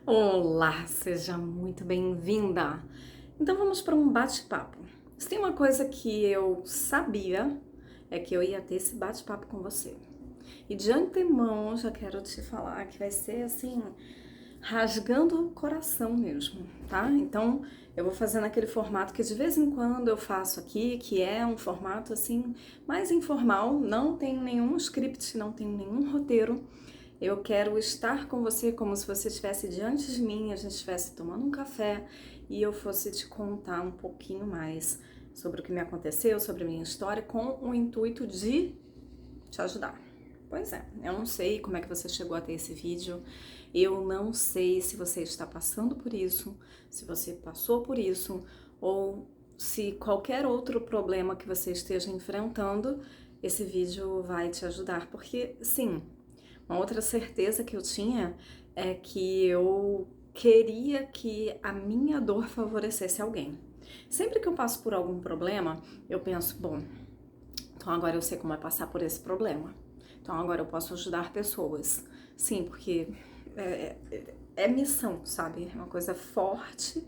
Olá, seja muito bem-vinda. Então vamos para um bate-papo. Se tem uma coisa que eu sabia é que eu ia ter esse bate-papo com você. E de antemão já quero te falar que vai ser assim, rasgando o coração mesmo, tá? Então eu vou fazer naquele formato que de vez em quando eu faço aqui, que é um formato assim mais informal, não tem nenhum script, não tem nenhum roteiro. Eu quero estar com você como se você estivesse diante de mim, a gente estivesse tomando um café e eu fosse te contar um pouquinho mais sobre o que me aconteceu, sobre a minha história, com o intuito de te ajudar. Pois é, eu não sei como é que você chegou até esse vídeo, eu não sei se você está passando por isso, se você passou por isso, ou se qualquer outro problema que você esteja enfrentando, esse vídeo vai te ajudar, porque sim, uma outra certeza que eu tinha é que eu queria que a minha dor favorecesse alguém. Sempre que eu passo por algum problema, eu penso, bom, então agora eu sei como é passar por esse problema. Então agora eu posso ajudar pessoas. Sim, porque é missão, sabe? É uma coisa forte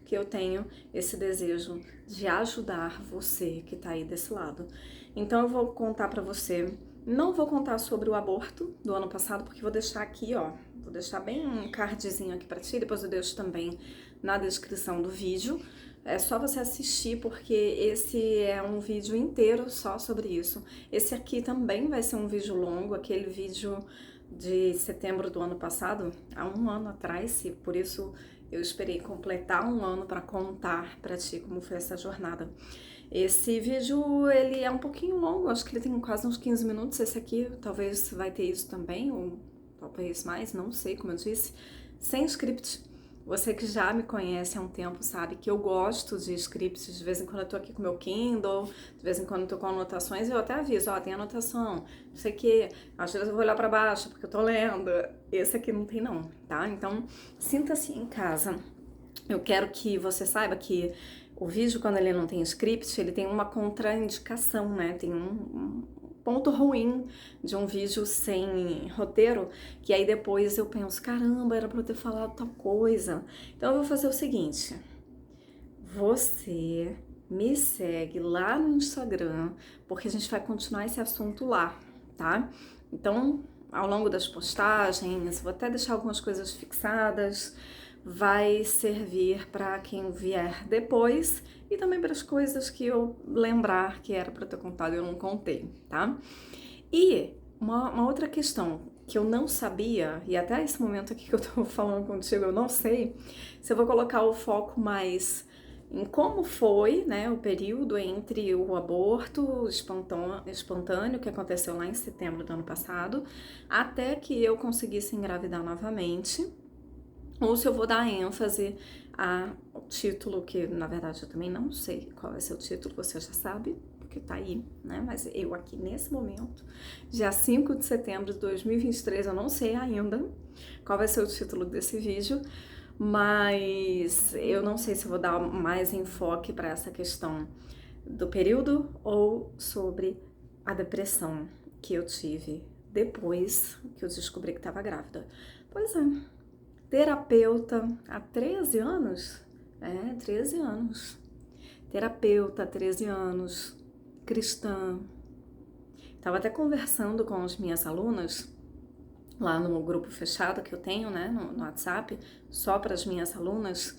que eu tenho esse desejo de ajudar você que tá aí desse lado. Então eu vou contar pra você, não vou contar sobre o aborto do ano passado, porque vou deixar aqui, ó, vou deixar bem um cardzinho aqui pra ti, depois eu deixo também na descrição do vídeo. É só você assistir, porque esse é um vídeo inteiro só sobre isso. Esse aqui também vai ser um vídeo longo, aquele vídeo de setembro do ano passado, há um ano atrás, e por isso eu esperei completar um ano para contar para ti como foi essa jornada. Esse vídeo, ele é um pouquinho longo, acho que ele tem quase uns 15 minutos, esse aqui talvez vai ter isso também, ou talvez mais, não sei, como eu disse, sem script. Você que já me conhece há um tempo sabe que eu gosto de scripts, de vez em quando eu tô aqui com o meu Kindle, de vez em quando eu tô com anotações, eu até aviso, ó, tem anotação, não sei o que, às vezes eu vou olhar pra baixo porque eu tô lendo, esse aqui não tem não, tá? Então, sinta-se em casa. Eu quero que você saiba que o vídeo, quando ele não tem script, ele tem uma contraindicação, né? Tem um ponto ruim de um vídeo sem roteiro, que aí depois eu penso, caramba, era pra eu ter falado tal coisa. Então eu vou fazer o seguinte, você me segue lá no Instagram, porque a gente vai continuar esse assunto lá, tá? Então, ao longo das postagens, vou até deixar algumas coisas fixadas, vai servir para quem vier depois e também para as coisas que eu lembrar que era para ter contado e eu não contei, tá? E uma outra questão que eu não sabia, e até esse momento aqui que eu tô falando contigo, eu não sei se eu vou colocar o foco mais em como foi, né, o período entre o aborto espontâneo que aconteceu lá em setembro do ano passado, até que eu conseguisse engravidar novamente, ou se eu vou dar ênfase ao título, que na verdade eu também não sei qual vai ser o título, você já sabe, porque tá aí, né? Mas eu aqui nesse momento, dia 5 de setembro de 2023, eu não sei ainda qual vai ser o título desse vídeo, mas eu não sei se eu vou dar mais enfoque para essa questão do período ou sobre a depressão que eu tive depois que eu descobri que estava grávida. Pois é, terapeuta há 13 anos? É, 13 anos. Terapeuta há 13 anos, cristã. Estava até conversando com as minhas alunas lá no grupo fechado que eu tenho, né, no WhatsApp, só para as minhas alunas.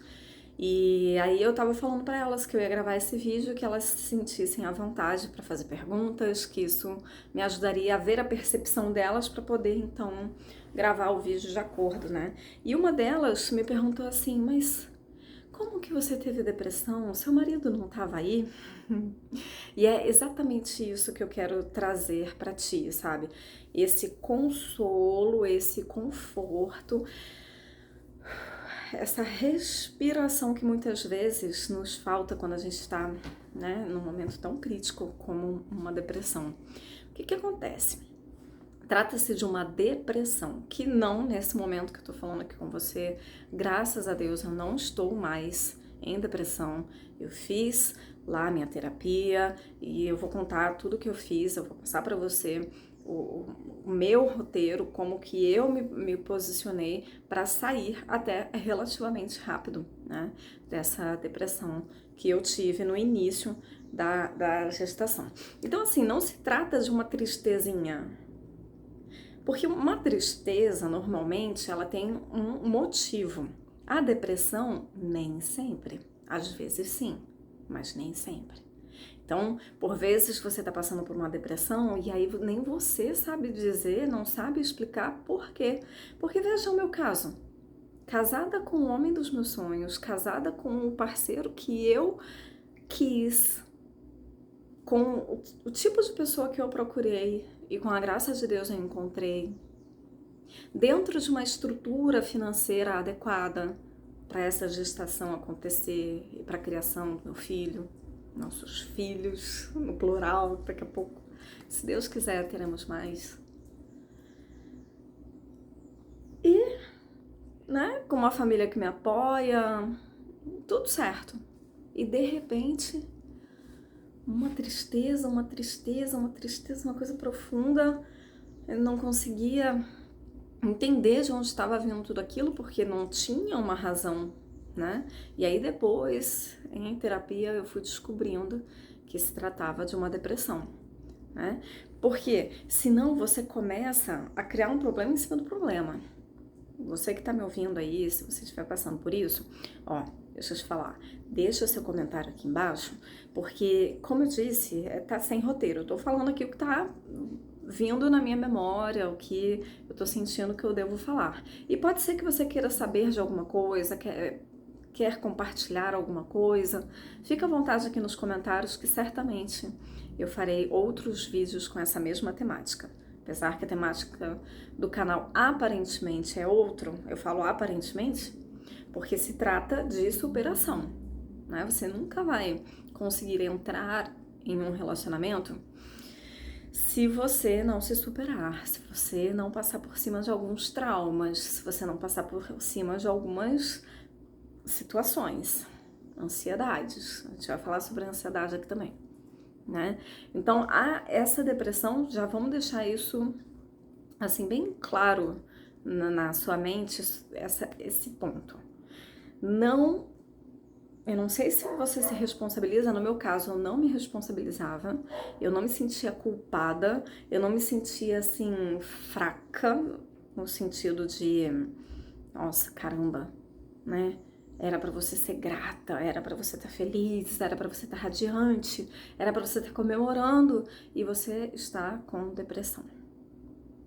E aí eu tava falando para elas que eu ia gravar esse vídeo, que elas se sentissem à vontade para fazer perguntas, que isso me ajudaria a ver a percepção delas para poder então gravar o vídeo de acordo, né? E uma delas me perguntou assim, mas como que você teve depressão? Seu marido não estava aí? E é exatamente isso que eu quero trazer para ti, sabe? Esse consolo, esse conforto, essa respiração que muitas vezes nos falta quando a gente está, né, num momento tão crítico como uma depressão. O que que acontece? Trata-se de uma depressão, que não nesse momento que eu tô falando aqui com você, graças a Deus eu não estou mais em depressão. Eu fiz lá minha terapia e eu vou contar tudo que eu fiz, eu vou passar para você o meu roteiro, como que eu me posicionei para sair até relativamente rápido, né, dessa depressão que eu tive no início da gestação. Então, assim, não se trata de uma tristezinha, porque uma tristeza, normalmente, ela tem um motivo. A depressão, nem sempre. Às vezes sim, mas nem sempre. Então, por vezes você está passando por uma depressão e aí nem você sabe dizer, não sabe explicar por quê. Porque veja o meu caso. Casada com o homem dos meus sonhos, casada com o parceiro que eu quis, com o tipo de pessoa que eu procurei e com a graça de Deus eu encontrei, dentro de uma estrutura financeira adequada para essa gestação acontecer e para a criação do meu filho, nossos filhos, no plural, daqui a pouco, se Deus quiser, teremos mais. E, né, com uma família que me apoia, tudo certo. E de repente, uma tristeza, uma coisa profunda. Eu não conseguia entender de onde estava vindo tudo aquilo, porque não tinha uma razão, né? E aí depois, em terapia, eu fui descobrindo que se tratava de uma depressão, né? Porque senão você começa a criar um problema em cima do problema. Você que tá me ouvindo aí, se você estiver passando por isso, ó, deixa eu te falar, deixa seu comentário aqui embaixo, porque, como eu disse, tá sem roteiro. Eu tô falando aqui o que tá vindo na minha memória, o que eu tô sentindo que eu devo falar. E pode ser que você queira saber de alguma coisa, quer compartilhar alguma coisa, fica à vontade aqui nos comentários que certamente eu farei outros vídeos com essa mesma temática. Apesar que a temática do canal aparentemente é outro, eu falo aparentemente, porque se trata de superação, né? Você nunca vai conseguir entrar em um relacionamento se você não se superar, se você não passar por cima de alguns traumas, se você não passar por cima de algumas situações, ansiedades. A gente vai falar sobre ansiedade aqui também, né? Então, essa depressão, já vamos deixar isso assim bem claro na sua mente, esse ponto. Eu não sei se você se responsabiliza, no meu caso eu não me responsabilizava, eu não me sentia culpada, eu não me sentia assim fraca, no sentido de, nossa, caramba, né? Era pra você ser grata, era pra você estar feliz, era pra você estar radiante, era pra você estar comemorando e você está com depressão,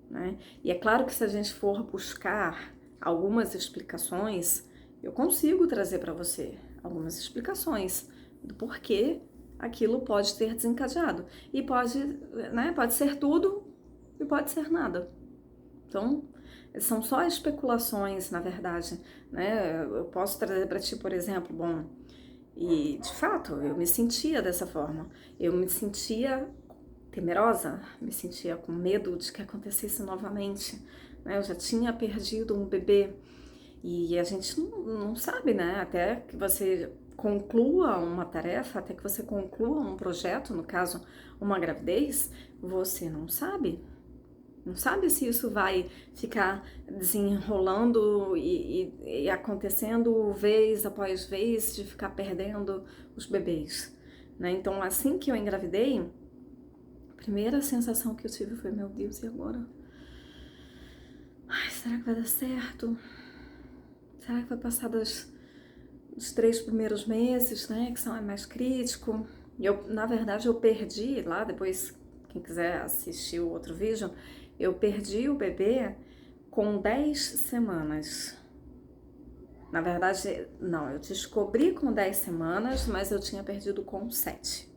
né? E é claro que se a gente for buscar algumas explicações, eu consigo trazer para você algumas explicações do porquê aquilo pode ter desencadeado. E pode, né, pode ser tudo e pode ser nada. Então, são só especulações, na verdade, né? Eu posso trazer para ti, por exemplo, bom, e de fato, eu me sentia dessa forma. Eu me sentia temerosa, me sentia com medo de que acontecesse novamente, né? Eu já tinha perdido um bebê e a gente não sabe, né? Até que você conclua uma tarefa, até que você conclua um projeto, no caso, uma gravidez, você não sabe. Não sabe se isso vai ficar desenrolando e acontecendo vez após vez, de ficar perdendo os bebês, né? Então, assim que eu engravidei, a primeira sensação que eu tive foi, meu Deus, e agora? Ai, será que vai dar certo? Será que vai passar dos 3 primeiros meses, né, que são mais crítico? Na verdade, eu perdi lá, depois, quem quiser assistir o outro vídeo, eu perdi o bebê com 10 semanas. Na verdade, não, eu descobri com 10 semanas, mas eu tinha perdido com 7.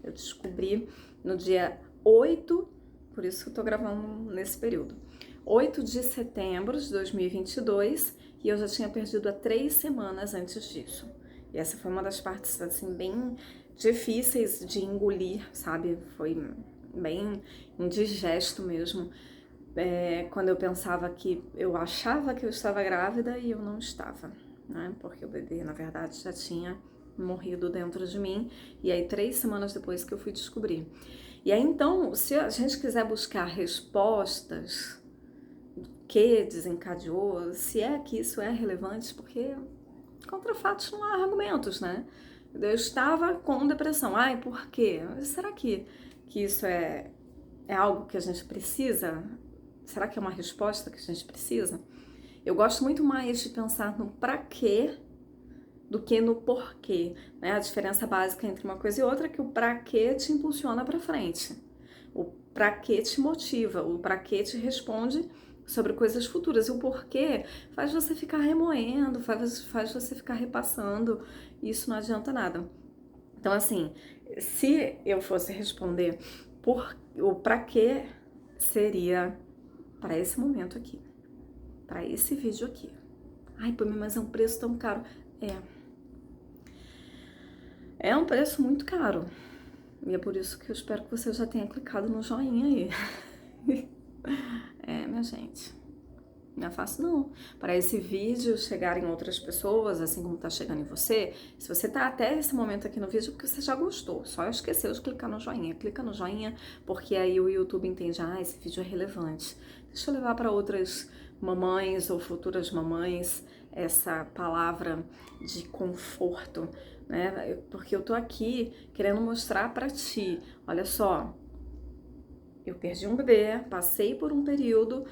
Eu descobri no dia 8, por isso que eu tô gravando nesse período, 8 de setembro de 2022, e eu já tinha perdido há 3 semanas antes disso. E essa foi uma das partes, assim, bem difíceis de engolir, sabe? Foi bem indigesto mesmo. Quando eu pensava que eu achava que eu estava grávida e eu não estava, né? Porque o bebê, na verdade, já tinha morrido dentro de mim. E aí, 3 semanas depois que eu fui descobrir. E aí então, se a gente quiser buscar respostas, o que desencadeou, se é que isso é relevante, porque contra fatos não há argumentos, né? Eu estava com depressão. Ai, por quê? Será que isso é algo que a gente precisa? Será que é uma resposta que a gente precisa? Eu gosto muito mais de pensar no pra quê do que no porquê, né? A diferença básica entre uma coisa e outra é que o pra quê te impulsiona para frente. O pra quê te motiva, o pra quê te responde sobre coisas futuras. E o porquê faz você ficar remoendo, faz você ficar repassando, e isso não adianta nada. Então, assim, se eu fosse responder o pra quê, seria para esse momento aqui, para esse vídeo aqui. Ai, pô, mas é um preço tão caro. É um preço muito caro. E é por isso que eu espero que você já tenha clicado no joinha aí. Minha gente, não é fácil não. Para esse vídeo chegar em outras pessoas, assim como tá chegando em você, se você tá até esse momento aqui no vídeo, porque você já gostou, só esqueceu de clicar no joinha. Clica no joinha, porque aí o YouTube entende, esse vídeo é relevante. Deixa eu levar para outras mamães ou futuras mamães essa palavra de conforto, né? Porque eu tô aqui querendo mostrar para ti, olha só, eu perdi um bebê, passei por um período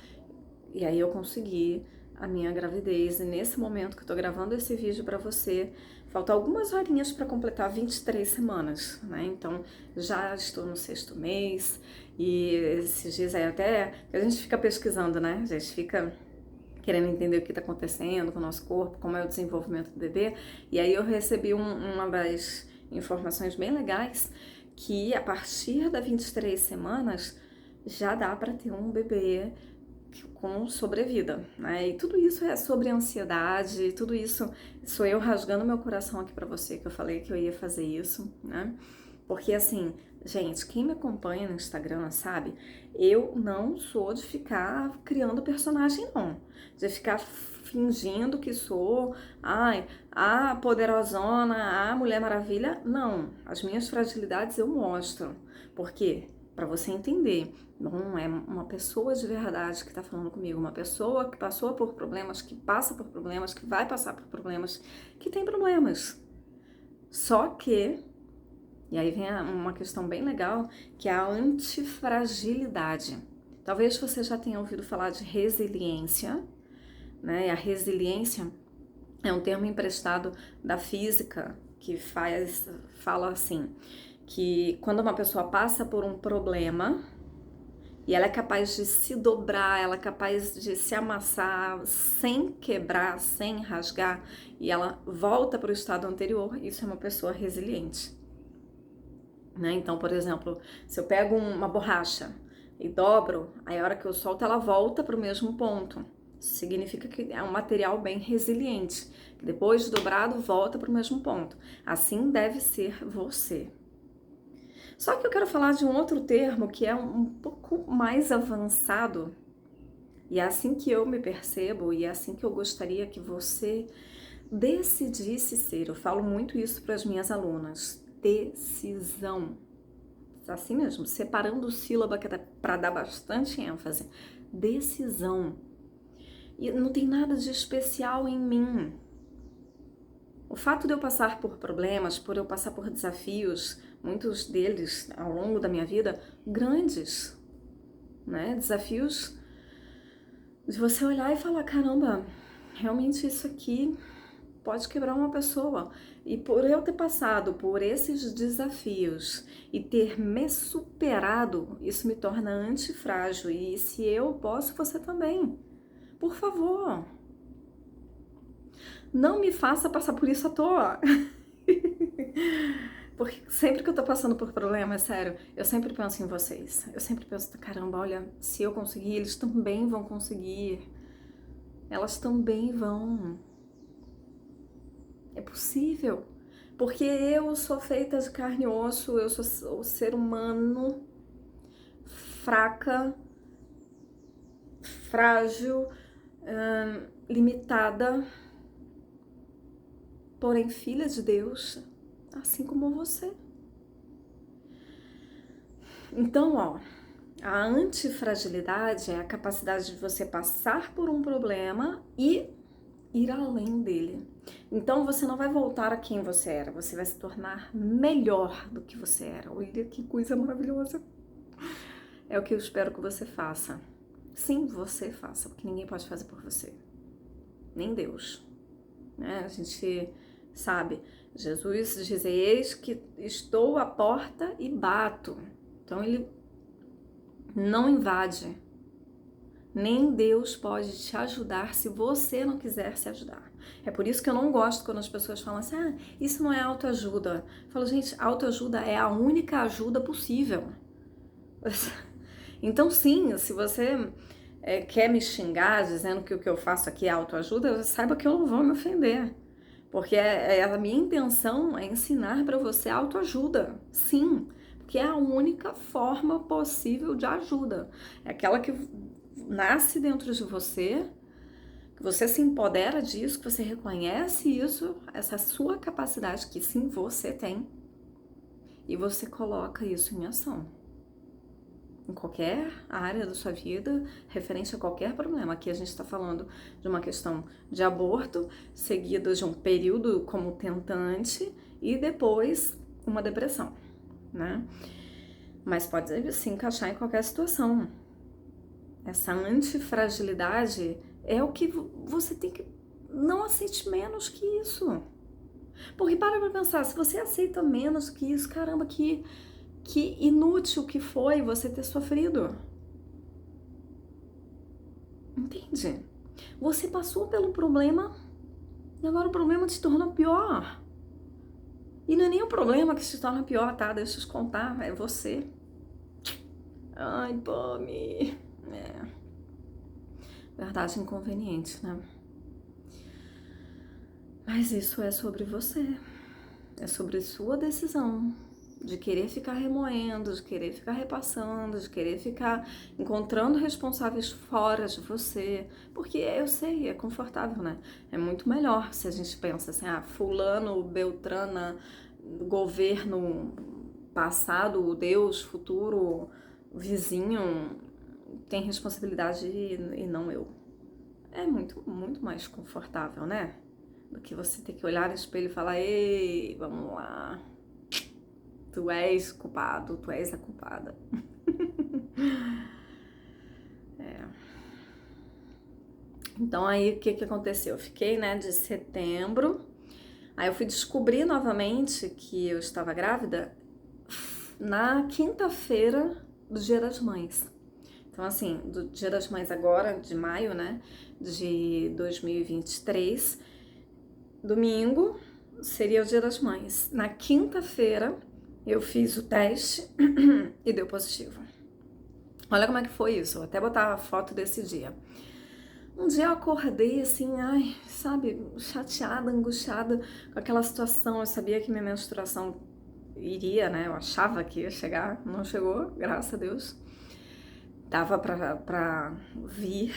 e aí eu consegui a minha gravidez. E nesse momento que eu tô gravando esse vídeo para você, faltam algumas horinhas para completar 23 semanas, né? Então já estou no 6º mês e esses dias aí até a gente fica pesquisando, né? A gente fica querendo entender o que está acontecendo com o nosso corpo, como é o desenvolvimento do bebê. E aí eu recebi uma das informações bem legais, que a partir das 23 semanas já dá para ter um bebê com sobrevida, né? E tudo isso é sobre ansiedade, tudo isso sou eu rasgando meu coração aqui para você, que eu falei que eu ia fazer isso, né? Porque assim, gente, quem me acompanha no Instagram sabe, eu não sou de ficar criando personagem, não. De ficar fingindo que sou, a poderosona, a Mulher Maravilha. Não, as minhas fragilidades eu mostro. Por quê? Para você entender, não é uma pessoa de verdade que está falando comigo, uma pessoa que passou por problemas, que passa por problemas, que vai passar por problemas, que tem problemas. Só que, e aí vem uma questão bem legal, que é a antifragilidade. Talvez você já tenha ouvido falar de resiliência, né? E a resiliência é um termo emprestado da física que fala assim, que quando uma pessoa passa por um problema e ela é capaz de se dobrar, ela é capaz de se amassar sem quebrar, sem rasgar, e ela volta para o estado anterior, isso é uma pessoa resiliente. Né? Então, por exemplo, se eu pego uma borracha e dobro, aí a hora que eu solto ela volta para o mesmo ponto. Significa que é um material bem resiliente, que depois de dobrado volta para o mesmo ponto. Assim deve ser você. Só que eu quero falar de um outro termo que é um pouco mais avançado, e é assim que eu me percebo e é assim que eu gostaria que você decidisse ser. Eu falo muito isso para as minhas alunas. Decisão. Assim mesmo, separando sílaba que é para dar bastante ênfase. Decisão. E não tem nada de especial em mim. O fato de eu passar por problemas, por eu passar por desafios, muitos deles ao longo da minha vida, grandes, né? Desafios de você olhar e falar, caramba, realmente isso aqui pode quebrar uma pessoa. E por eu ter passado por esses desafios e ter me superado, isso me torna antifrágil. E se eu posso, você também. Por favor, não me faça passar por isso à toa. Porque sempre que eu tô passando por problemas, sério, eu sempre penso em vocês. Eu sempre penso, caramba, olha, se eu conseguir, eles também vão conseguir. Elas também vão. É possível. Porque eu sou feita de carne e osso, eu sou o ser humano fraca, frágil, limitada, porém filha de Deus, assim como você. Então, ó, a antifragilidade é a capacidade de você passar por um problema e ir além dele. Então você não vai voltar a quem você era, você vai se tornar melhor do que você era. Olha que coisa maravilhosa. É o que eu espero que você faça. Sim, você faça, porque ninguém pode fazer por você. Nem Deus. Né? A gente sabe, Jesus diz, eis que estou à porta e bato. Então ele não invade. Nem Deus pode te ajudar se você não quiser se ajudar. É por isso que eu não gosto quando as pessoas falam assim, isso não é autoajuda. Eu falo, gente, autoajuda é a única ajuda possível. Então sim, se você quer me xingar dizendo que o que eu faço aqui é autoajuda, saiba que eu não vou me ofender. Porque a minha intenção é ensinar para você autoajuda. Sim, porque é a única forma possível de ajuda. É aquela que nasce dentro de você, que você se empodera disso, que você reconhece isso, essa sua capacidade que sim você tem, e você coloca isso em ação. Em qualquer área da sua vida, referente a qualquer problema. Aqui a gente está falando de uma questão de aborto, seguida de um período como tentante e depois uma depressão, né? Mas pode se encaixar em qualquer situação. Essa antifragilidade é o que você tem que... Não aceite menos que isso. Porque para pensar, se você aceita menos que isso, caramba, que inútil que foi você ter sofrido. Entende? Você passou pelo problema e agora o problema te tornou pior. E não é nem o problema que se torna pior, tá? Deixa eu te contar, é você. Ai, Pami. Verdade inconveniente, né? Mas isso é sobre você. É sobre sua decisão de querer ficar remoendo, de querer ficar repassando, de querer ficar encontrando responsáveis fora de você. Porque eu sei, é confortável, né? É muito melhor se a gente pensa assim, fulano, beltrana, governo passado, Deus, futuro, vizinho, tem responsabilidade e não eu. É muito, muito mais confortável, né? Do que você ter que olhar no espelho e falar, ei, vamos lá, tu és culpado, tu és a culpada. Então aí o que aconteceu? Eu fiquei, né, de setembro, aí eu fui descobrir novamente que eu estava grávida na quinta-feira do Dia das Mães. Então assim, do Dia das Mães agora, de maio, né, de 2023, domingo seria o Dia das Mães. Na quinta-feira eu fiz o teste e deu positivo. Olha como é que foi isso, vou até botar a foto desse dia. Um dia eu acordei assim, sabe, chateada, angustiada com aquela situação. Eu sabia que minha menstruação iria, né, eu achava que ia chegar, não chegou, graças a Deus. Dava pra vir,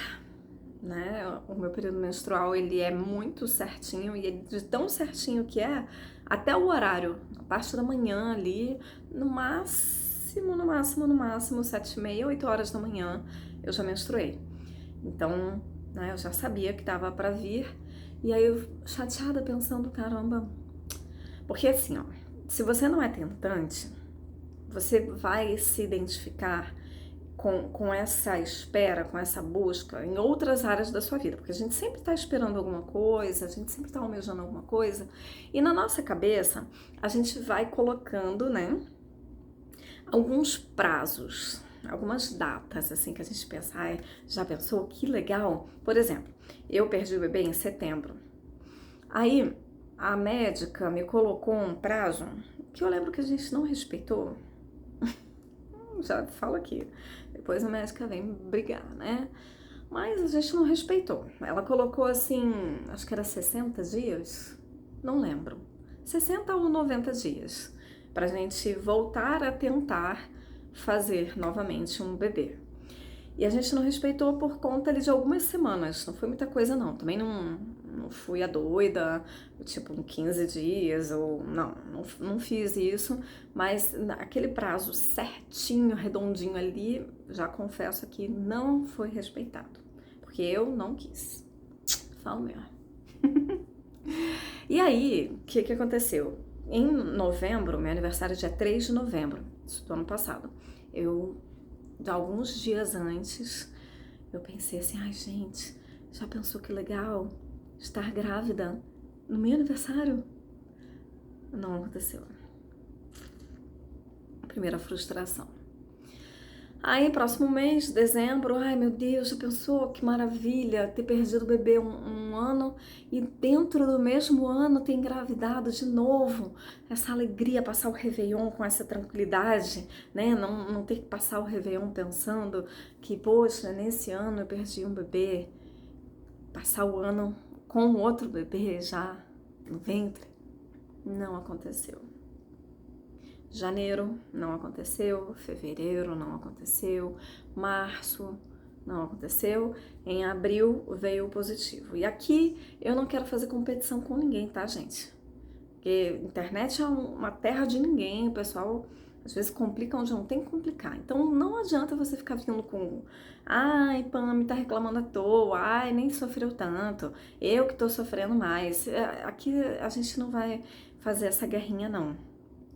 né, o meu período menstrual, ele é muito certinho, e de tão certinho que é, até o horário, a parte da manhã ali, no máximo, 7h30, 8 horas da manhã, eu já menstruei. Então, né, eu já sabia que tava pra vir, e aí eu chateada pensando, caramba, porque assim, ó, se você não é tentante, você vai se identificar com essa espera, com essa busca em outras áreas da sua vida, porque a gente sempre está esperando alguma coisa, a gente sempre está almejando alguma coisa, e na nossa cabeça a gente vai colocando, né, alguns prazos, algumas datas, assim, que a gente pensa, já pensou? Que legal! Por exemplo, eu perdi o bebê em setembro, aí a médica me colocou um prazo que eu lembro que a gente não respeitou. Já falo aqui, depois a médica vem brigar, né? Mas a gente não respeitou. Ela colocou assim, acho que era 60 dias, não lembro, 60 ou 90 dias, pra gente voltar a tentar fazer novamente um bebê. E a gente não respeitou por conta ali de algumas semanas, não foi muita coisa não, também não fui a doida, tipo, em 15 dias, ou não fiz isso, mas aquele prazo certinho, redondinho ali, já confesso que não foi respeitado, porque eu não quis. Falo mesmo. E aí, o que aconteceu? Em novembro, meu aniversário é dia 3 de novembro, isso do ano passado, de alguns dias antes, eu pensei assim, ai gente, já pensou que legal estar grávida no meu aniversário? Não aconteceu. Primeira frustração. Aí, próximo mês, dezembro, ai meu Deus, já pensou que maravilha ter perdido o bebê um ano e dentro do mesmo ano ter engravidado de novo. Essa alegria, passar o Réveillon com essa tranquilidade, né? Não ter que passar o Réveillon pensando que, poxa, nesse ano eu perdi um bebê. Passar o ano com outro bebê já no ventre. Não aconteceu. Janeiro não aconteceu, fevereiro não aconteceu, março não aconteceu, em abril veio o positivo. E aqui eu não quero fazer competição com ninguém, tá, gente? Porque internet é uma terra de ninguém, o pessoal às vezes complica onde não tem que complicar. Então não adianta você ficar vindo com ai, Pam, tá reclamando à toa, ai, nem sofreu tanto, eu que tô sofrendo mais. Aqui a gente não vai fazer essa guerrinha não,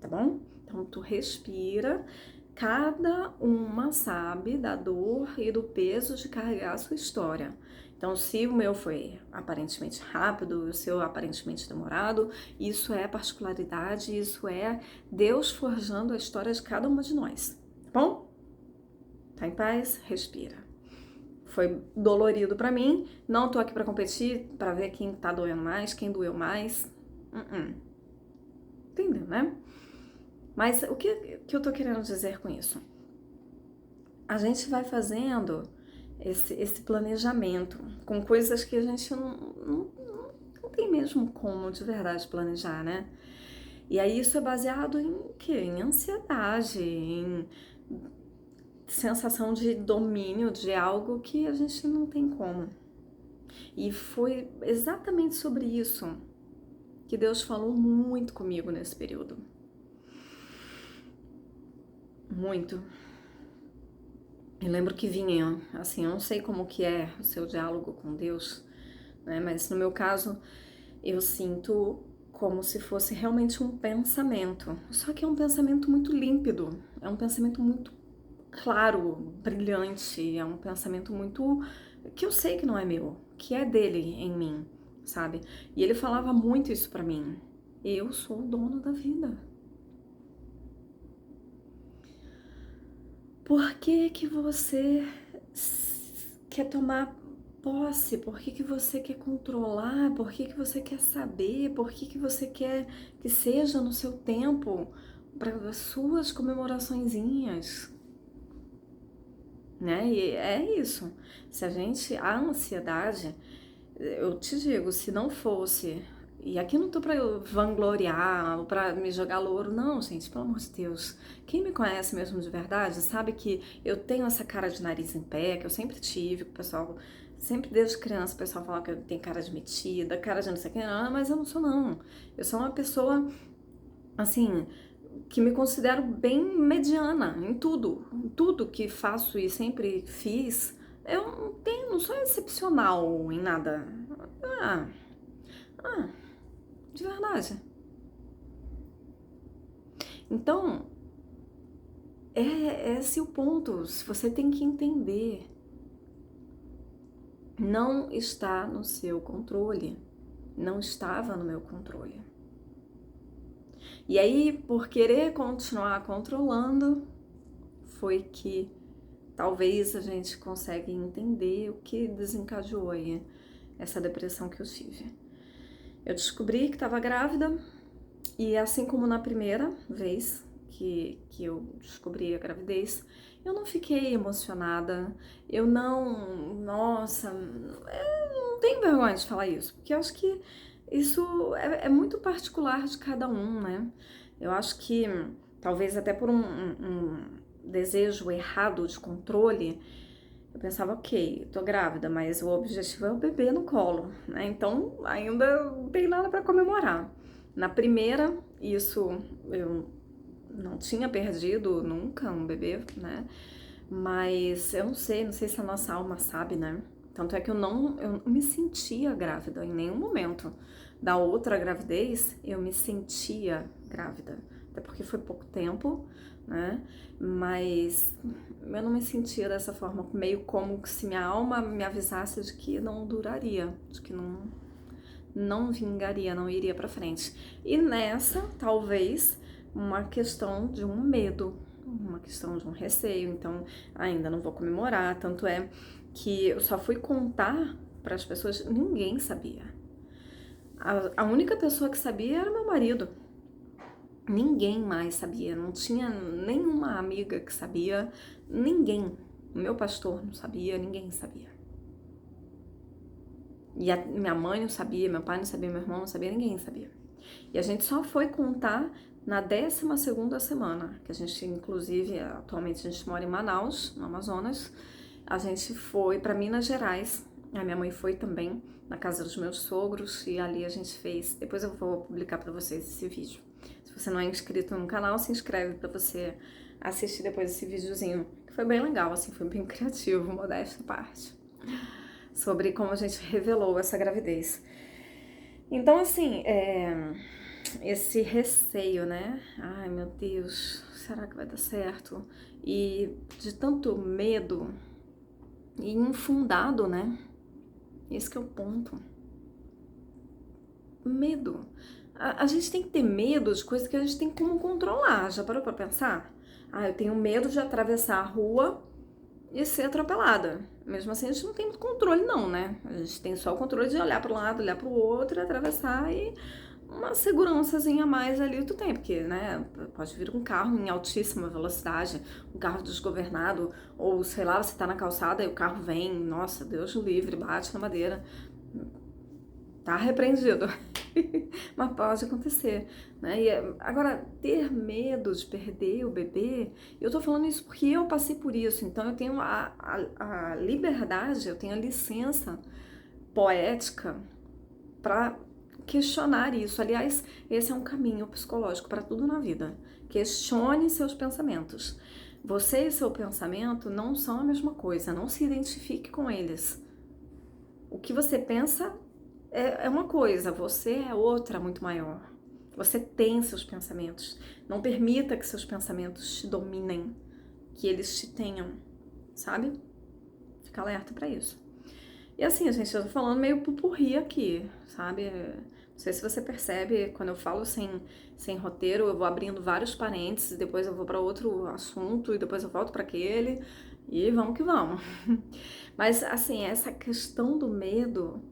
tá bom? Então tu respira, cada uma sabe da dor e do peso de carregar a sua história. Então, se o meu foi aparentemente rápido, o seu aparentemente demorado, isso é particularidade, isso é Deus forjando a história de cada uma de nós, tá bom? Tá em paz? Respira. Foi dolorido pra mim, não tô aqui pra competir, pra ver quem tá doendo mais, quem doeu mais. Entendeu, né? Mas o que eu tô querendo dizer com isso? A gente vai fazendo esse planejamento com coisas que a gente não tem mesmo como de verdade planejar, né? E aí isso é baseado em quê? Em ansiedade, em sensação de domínio de algo que a gente não tem como. E foi exatamente sobre isso que Deus falou muito comigo nesse período. Muito. Eu lembro que vinha, assim, eu não sei como que é o seu diálogo com Deus, né? Mas no meu caso, eu sinto como se fosse realmente um pensamento. Só que é um pensamento muito límpido, é um pensamento muito claro, brilhante, é um pensamento muito que eu sei que não é meu, que é dele em mim, sabe? E ele falava muito isso pra mim. Eu sou o dono da vida. Por que que você quer tomar posse? Por que que você quer controlar? Por que que você quer saber? Por que que você quer que seja no seu tempo para as suas comemoraçõezinhas? Né? E é isso. Se a ansiedade, eu te digo, se não fosse, e aqui não tô pra eu vangloriar ou pra me jogar louro, não, gente, pelo amor de Deus. Quem me conhece mesmo de verdade sabe que eu tenho essa cara de nariz em pé, que eu sempre tive, que o pessoal, sempre desde criança o pessoal fala que eu tenho cara de metida, cara de não sei o que, não, mas eu não sou não. Eu sou uma pessoa, assim, que me considero bem mediana em tudo que faço e sempre fiz. Eu não sou excepcional em nada. Ah, ah, de verdade. Então, é esse o ponto. Você tem que entender. Não está no seu controle. Não estava no meu controle. E aí, por querer continuar controlando, foi que talvez a gente consiga entender o que desencadeou aí essa depressão que eu tive. Eu descobri que estava grávida e assim como na primeira vez que eu descobri a gravidez, eu não fiquei emocionada, eu não, nossa, eu não tenho vergonha de falar isso, porque eu acho que isso é muito particular de cada um, né? Eu acho que talvez até por um desejo errado de controle, Eu pensava, ok, tô grávida, mas o objetivo é o bebê no colo, né? Então ainda não tem nada para comemorar. Na primeira, isso eu não tinha perdido nunca um bebê, né? Mas eu não sei se a nossa alma sabe, né? Tanto é que eu não me sentia grávida em nenhum momento. Da outra gravidez, eu me sentia grávida. Até porque foi pouco tempo, né? Mas eu não me sentia dessa forma, meio como se minha alma me avisasse de que não duraria, de que não vingaria, não iria pra frente. E nessa, talvez, uma questão de um medo, uma questão de um receio. Então, ainda não vou comemorar. Tanto é que eu só fui contar para as pessoas, ninguém sabia. A única pessoa que sabia era meu marido. Ninguém mais sabia, não tinha nenhuma amiga que sabia, ninguém. O meu pastor não sabia, ninguém sabia. E a minha mãe não sabia, meu pai não sabia, meu irmão não sabia, ninguém sabia. E a gente só foi contar na 12ª semana, que a gente, inclusive, atualmente a gente mora em Manaus, no Amazonas. A gente foi para Minas Gerais, a minha mãe foi também na casa dos meus sogros e ali a gente fez. Depois eu vou publicar para vocês esse vídeo. Se você não é inscrito no canal, se inscreve para você assistir depois esse videozinho, que foi bem legal, assim, foi bem criativo, modéstia à parte, sobre como a gente revelou essa gravidez. Então, assim, esse receio, né? Ai, meu Deus, será que vai dar certo? E de tanto medo e infundado, né? Esse que é o ponto. Medo. A gente tem que ter medo de coisas que a gente tem como controlar. Já parou pra pensar? Ah, eu tenho medo de atravessar a rua e ser atropelada. Mesmo assim, a gente não tem muito controle, não, né? A gente tem só o controle de olhar para um lado, olhar para o outro, atravessar e uma segurançazinha a mais ali tu tem, porque, né, pode vir um carro em altíssima velocidade, um carro desgovernado, ou sei lá, você tá na calçada e o carro vem, nossa, Deus o livre, bate na madeira. Tá repreendido. Mas pode acontecer, né? E agora, ter medo de perder o bebê, eu tô falando isso porque eu passei por isso, então eu tenho a liberdade, eu tenho a licença poética para questionar isso. Aliás, esse é um caminho psicológico para tudo na vida. Questione seus pensamentos. Você e seu pensamento não são a mesma coisa, não se identifique com eles. O que você pensa é uma coisa, você é outra muito maior. Você tem seus pensamentos. Não permita que seus pensamentos te dominem, que eles te tenham, sabe? Fica alerta pra isso. E assim, gente, eu tô falando meio pupurri aqui, sabe? Não sei se você percebe, quando eu falo sem roteiro, eu vou abrindo vários parênteses, depois eu vou pra outro assunto e depois eu volto pra aquele e vamos que vamos. Mas assim, essa questão do medo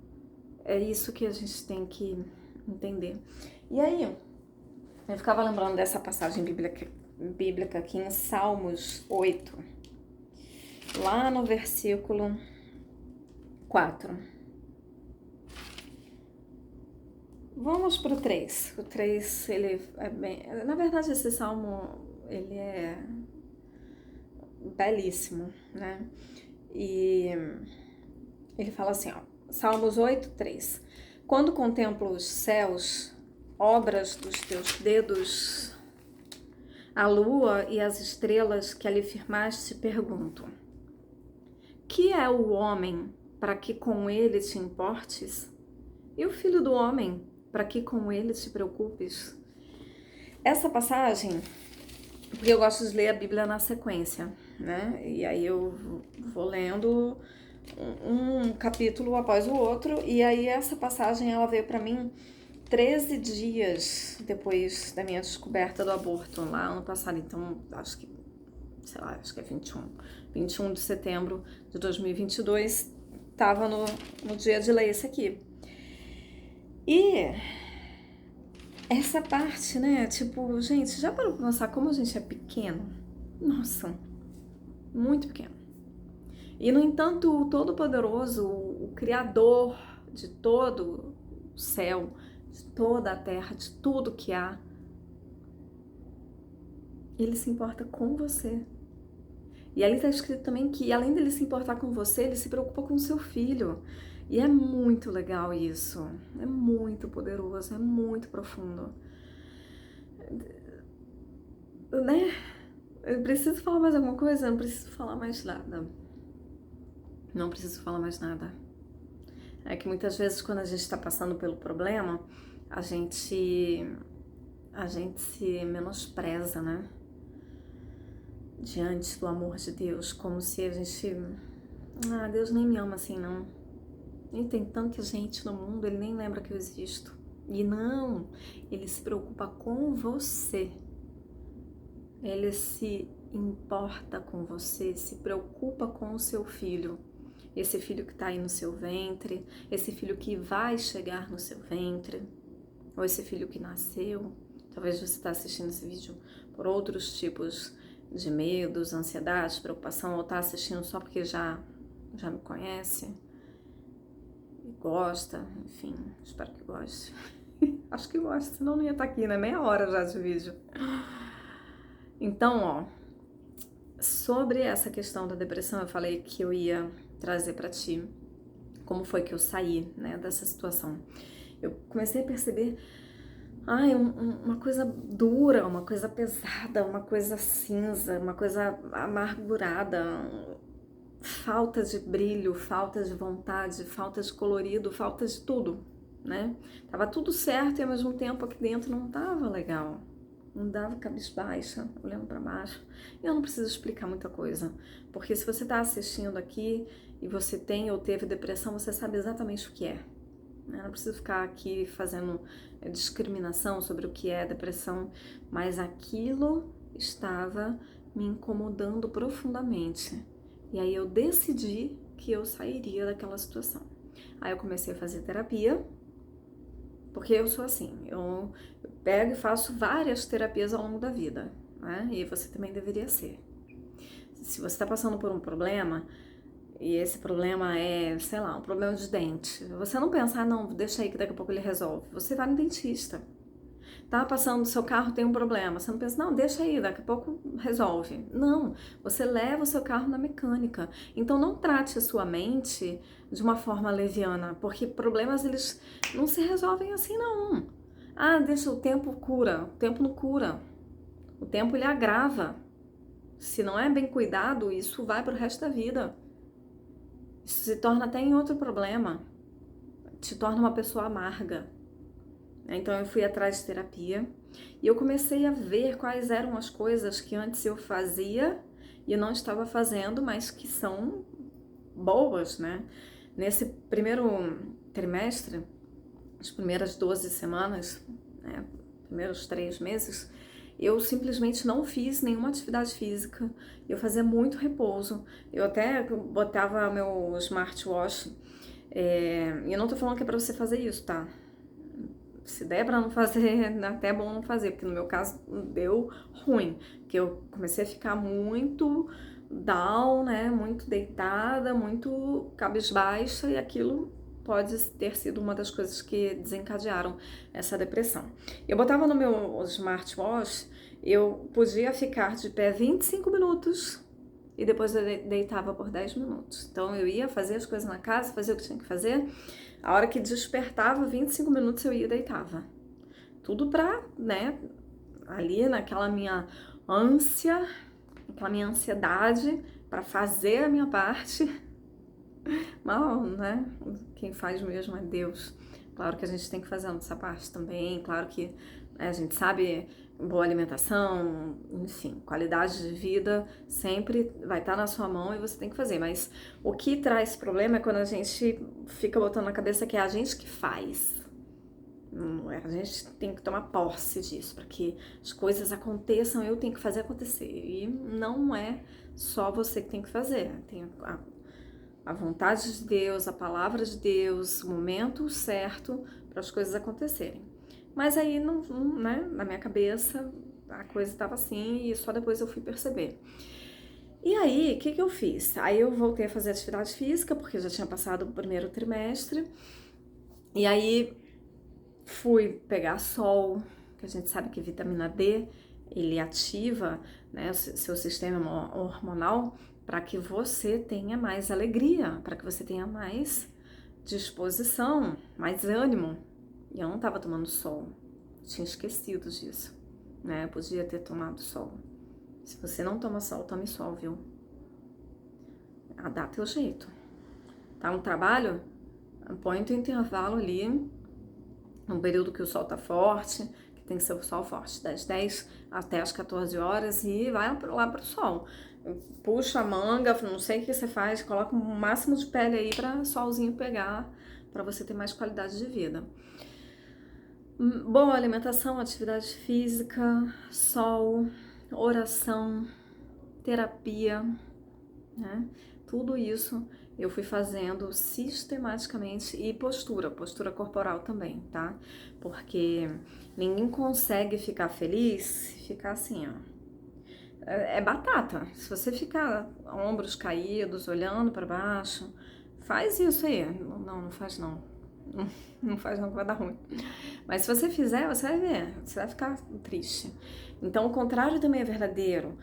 é isso que a gente tem que entender. E aí, eu ficava lembrando dessa passagem bíblica aqui em Salmos 8, lá no versículo 4. Vamos pro 3. O 3, ele é bem... Na verdade, esse salmo, ele é belíssimo, né? E ele fala assim, ó, Salmos 8, 3. Quando contemplo os céus, obras dos teus dedos, a lua e as estrelas que ali firmaste, pergunto: que é o homem para que com ele te importes? E o filho do homem para que com ele te preocupes? Essa passagem, porque eu gosto de ler a Bíblia na sequência, né? E aí eu vou lendo um capítulo após o outro, e aí essa passagem ela veio para mim 13 dias depois da minha descoberta do aborto, lá ano passado. Então, acho que, sei lá, acho que é 21 de setembro de 2022, tava no dia de ler esse aqui. E essa parte, né, tipo, gente, já parou pra pensar como a gente é pequeno? Nossa, muito pequeno. E, no entanto, o Todo-Poderoso, o Criador de todo o céu, de toda a terra, de tudo que há, ele se importa com você. E ali está escrito também que, além dele se importar com você, ele se preocupa com o seu filho. E é muito legal isso. É muito poderoso, é muito profundo. Né? Eu preciso falar mais alguma coisa? Não preciso falar mais nada. Não preciso falar mais nada. É que muitas vezes quando a gente está passando pelo problema, a gente se menospreza, né? Diante do amor de Deus, como se a gente... Ah, Deus nem me ama assim, não. E tem tanta gente no mundo, ele nem lembra que eu existo. E não, ele se preocupa com você. Ele se importa com você, se preocupa com o seu filho. Esse filho que está aí no seu ventre, esse filho que vai chegar no seu ventre, ou esse filho que nasceu. Talvez você está assistindo esse vídeo por outros tipos de medos, ansiedades, preocupação, ou está assistindo só porque já me conhece e gosta, enfim, espero que goste. Acho que gosta, senão não ia estar aqui, né? Meia hora já de vídeo. Então, ó, sobre essa questão da depressão, eu falei que eu ia trazer pra ti como foi que eu saí, né, dessa situação. Eu comecei a perceber, uma coisa dura, uma coisa pesada, uma coisa cinza, uma coisa amargurada, falta de brilho, falta de vontade, falta de colorido, falta de tudo, né? Tava tudo certo e ao mesmo tempo aqui dentro não tava legal. Não dava cabisbaixa, olhando para baixo. E eu não preciso explicar muita coisa, porque se você está assistindo aqui e você tem ou teve depressão, você sabe exatamente o que é. Eu não preciso ficar aqui fazendo discriminação sobre o que é depressão, mas aquilo estava me incomodando profundamente. E aí eu decidi que eu sairia daquela situação. Aí eu comecei a fazer terapia, porque eu sou assim, eu pego e faço várias terapias ao longo da vida, né? E você também deveria ser. Se você está passando por um problema, e esse problema é, sei lá, um problema de dente, você não pensa, não, deixa aí que daqui a pouco ele resolve. Você vai no dentista. Tá passando, seu carro tem um problema, você não pensa, não, deixa aí, daqui a pouco resolve. Não, você leva o seu carro na mecânica. Então não trate a sua mente de uma forma leviana, porque problemas eles não se resolvem assim não. Ah, deixa, o tempo cura, o tempo não cura. O tempo ele agrava. Se não é bem cuidado, isso vai para o resto da vida. Isso se torna até em outro problema. Te torna uma pessoa amarga. Então eu fui atrás de terapia e eu comecei a ver quais eram as coisas que antes eu fazia e eu não estava fazendo, mas que são boas, né? Nesse primeiro trimestre, as primeiras 12 semanas, né, primeiros 3 meses, eu simplesmente não fiz nenhuma atividade física, eu fazia muito repouso, eu até botava meu smartwatch, e eu não tô falando que é pra você fazer isso, tá? Se der pra não fazer, é até bom não fazer, porque no meu caso deu ruim, porque eu comecei a ficar muito down, né, muito deitada, muito cabisbaixa, e aquilo pode ter sido uma das coisas que desencadearam essa depressão. Eu botava no meu smartwatch, eu podia ficar de pé 25 minutos e depois eu deitava por 10 minutos. Então eu ia fazer as coisas na casa, fazer o que tinha que fazer. A hora que despertava, 25 minutos eu ia e deitava. Tudo pra, né, ali naquela minha ânsia, aquela minha ansiedade para fazer a minha parte. Mal, né? Quem faz mesmo é Deus. Claro que a gente tem que fazer a nossa parte também. Claro que, né, a gente sabe, boa alimentação, enfim, qualidade de vida sempre vai estar na sua mão e você tem que fazer. Mas o que traz problema é quando a gente fica botando na cabeça que é a gente que faz. A gente tem que tomar posse disso para que as coisas aconteçam. Eu tenho que fazer acontecer. E não é só você que tem que fazer. Tem a vontade de Deus, a palavra de Deus, o momento certo para as coisas acontecerem. Mas aí, não, né, na minha cabeça, a coisa estava assim e só depois eu fui perceber. E aí, o que eu fiz? Aí eu voltei a fazer atividade física, porque já tinha passado o primeiro trimestre. E aí, fui pegar sol, que a gente sabe que vitamina D, ele ativa, né, o seu sistema hormonal, para que você tenha mais alegria, para que você tenha mais disposição, mais ânimo. E eu não estava tomando sol, tinha esquecido disso, né? Eu podia ter tomado sol. Se você não toma sol, tome sol, viu? Dá teu jeito. Tá no trabalho? Põe o teu intervalo ali, num período que o sol tá forte, que tem que ser o sol forte, das 10 até as 14 horas, e vai lá pro sol. Puxa a manga, não sei o que você faz, coloca o máximo de pele aí para solzinho pegar, para você ter mais qualidade de vida. Boa alimentação, atividade física, sol, oração, terapia, né? Tudo isso eu fui fazendo sistematicamente, e postura corporal também, tá? Porque ninguém consegue ficar feliz, ficar assim, ó. É batata. Se você ficar ombros caídos, olhando para baixo, faz isso aí. Não faz não. Não faz não que vai dar ruim. Mas se você fizer, você vai ver, você vai ficar triste. Então o contrário também é verdadeiro.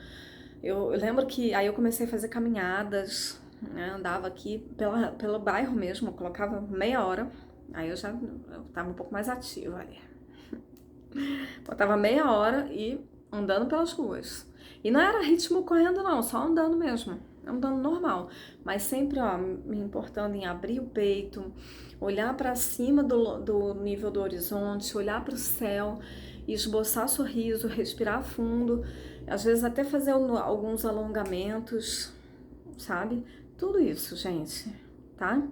Eu lembro que aí eu comecei a fazer caminhadas, né? Andava aqui pelo bairro mesmo, eu colocava meia hora, aí eu tava um pouco mais ativa ali. Botava meia hora e andando pelas ruas. E não era ritmo correndo não, só andando mesmo, andando normal. Mas sempre, ó, me importando em abrir o peito, olhar para cima do nível do horizonte, olhar para o céu, esboçar sorriso, respirar fundo, às vezes até fazer alguns alongamentos, sabe? Tudo isso, gente, tá?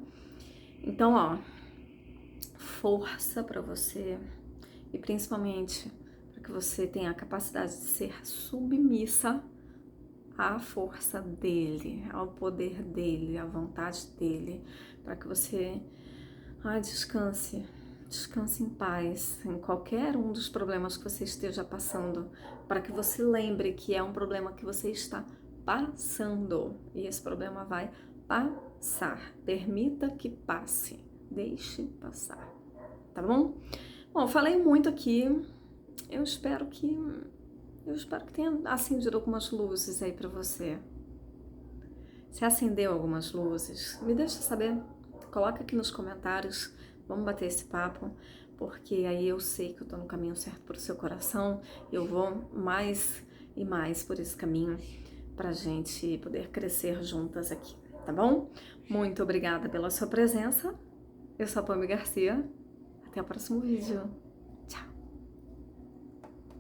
Então, ó, força para você e principalmente para que você tenha a capacidade de ser submissa à força dele, ao poder dele, à vontade dele, para que você descanse em paz em qualquer um dos problemas que você esteja passando, para que você lembre que é um problema que você está passando e esse problema vai passar. Permita que passe, deixe passar, tá bom? Bom, eu falei muito aqui. Eu espero que tenha acendido algumas luzes aí para você. Se acendeu algumas luzes, me deixa saber. Coloca aqui nos comentários. Vamos bater esse papo, porque aí eu sei que eu tô no caminho certo pro seu coração. Eu vou mais e mais por esse caminho pra gente poder crescer juntas aqui, tá bom? Muito obrigada pela sua presença. Eu sou a Pamela Garcia. Até o próximo vídeo.